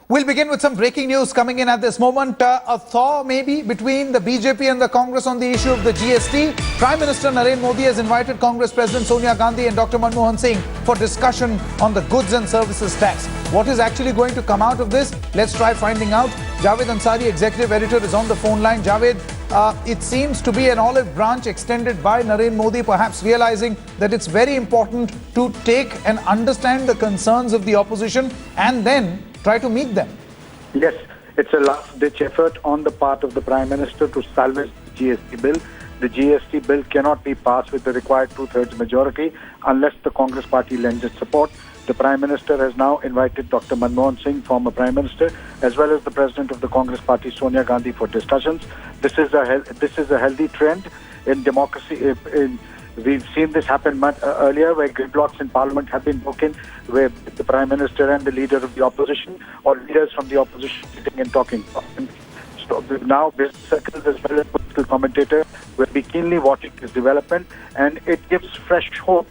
We'll begin with some breaking news coming in at this moment. A thaw maybe between the BJP and the Congress on the issue of the GST. Prime Minister Narendra Modi has invited Congress President Sonia Gandhi and Dr. Manmohan Singh for discussion on the goods and services tax. What is actually going to come out of this? Let's try finding out. Javed Ansari, Executive Editor, is on the phone line. Javed, it seems to be an olive branch extended by Narendra Modi, perhaps realizing that it's very important to take and understand the concerns of the opposition and then try to meet them. Yes, it's a last-ditch effort on the part of the Prime Minister to salvage the GST bill. The GST bill cannot be passed with the required two-thirds majority unless the Congress party lends its support. The Prime Minister has now invited Dr. Manmohan Singh, former Prime Minister, as well as the President of the Congress party, Sonia Gandhi, for discussions. This is a healthy trend in democracy. We've seen this happen much earlier, where gridlocks in Parliament have been broken, where the Prime Minister and the leader of the opposition or leaders from the opposition sitting and talking. So now business circles as well as political commentators will be keenly watching this development, and it gives fresh hope,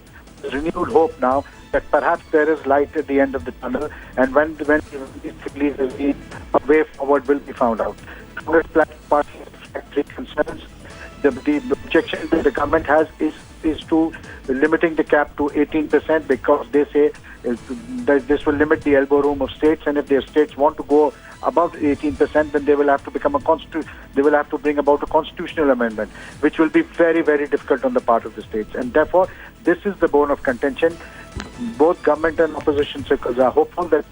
renewed hope now that perhaps there is light at the end of the tunnel, and when a way forward will be found out. Congress party has three concerns. The objection that the government has is to limiting the cap to 18%, because they say that this will limit the elbow room of states, and if their states want to go above 18%, then they will have to bring about a constitutional amendment, which will be very, very difficult on the part of the states. And therefore, this is the bone of contention. Both government and opposition circles are hopeful that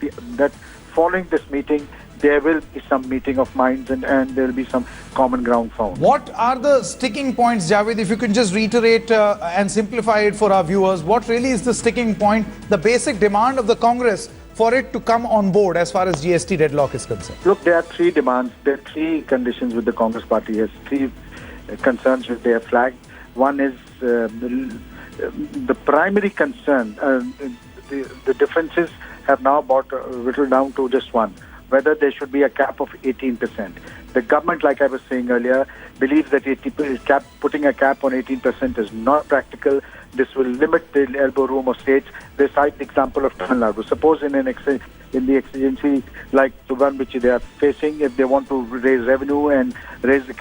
following this meeting, there will be some meeting of minds and there will be some common ground found. What are the sticking points, Javed? If you can just reiterate and simplify it for our viewers, what really is the sticking point, the basic demand of the Congress for it to come on board as far as GST deadlock is concerned? Look, there are three demands. There are three conditions with the Congress party has three concerns which they have flagged. One is the primary concern. The differences have now whittled down to just one: whether there should be a cap of 18%. The government, like I was saying earlier, believes that putting a cap on 18% is not practical. This will limit the elbow room of states. They cite the example of Tamil Nadu. Suppose in the exigency like the one which they are facing, if they want to raise revenue and increase the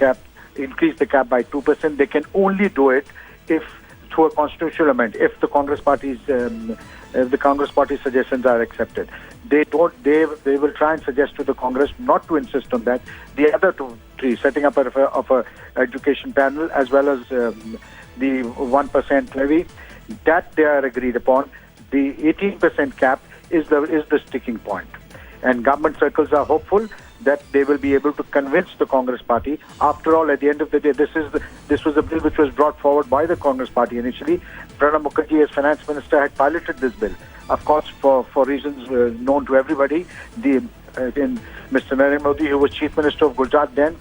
cap by 2%, they can only do it if through a constitutional amendment, if the Congress party's suggestions are accepted. They will try and suggest to the Congress not to insist on that. The other three, setting up a education panel as well as the 1% levy, that they are agreed upon. The 18% cap is the sticking point, and government circles are hopeful that they will be able to convince the Congress party. After all, at the end of the day, this was a bill which was brought forward by the Congress party initially. Pranab Mukherjee, as finance minister, had piloted this bill. Of course, for reasons known to everybody, Mr. Narendra Modi, who was Chief Minister of Gujarat then,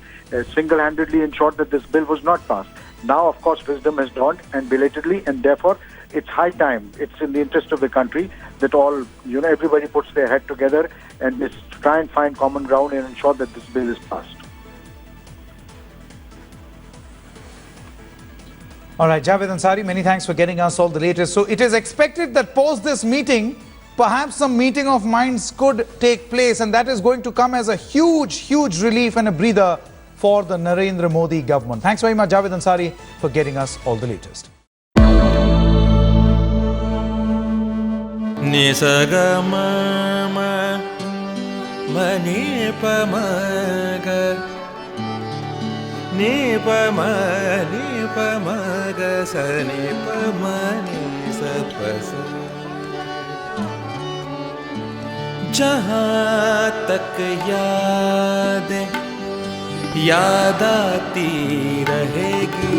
single-handedly ensured that this bill was not passed. Now, of course, wisdom has dawned, and belatedly, and therefore, it's high time. It's in the interest of the country that everybody puts their head together and try and find common ground and ensure that this bill is passed. All right, Javed Ansari, many thanks for getting us all the latest. So it is expected that post this meeting, perhaps some meeting of minds could take place, and that is going to come as a huge, huge relief and a breather for the Narendra Modi government. Thanks very much, Javed Ansari, for getting us all the latest. जहाँ तक याद आती रहेगी,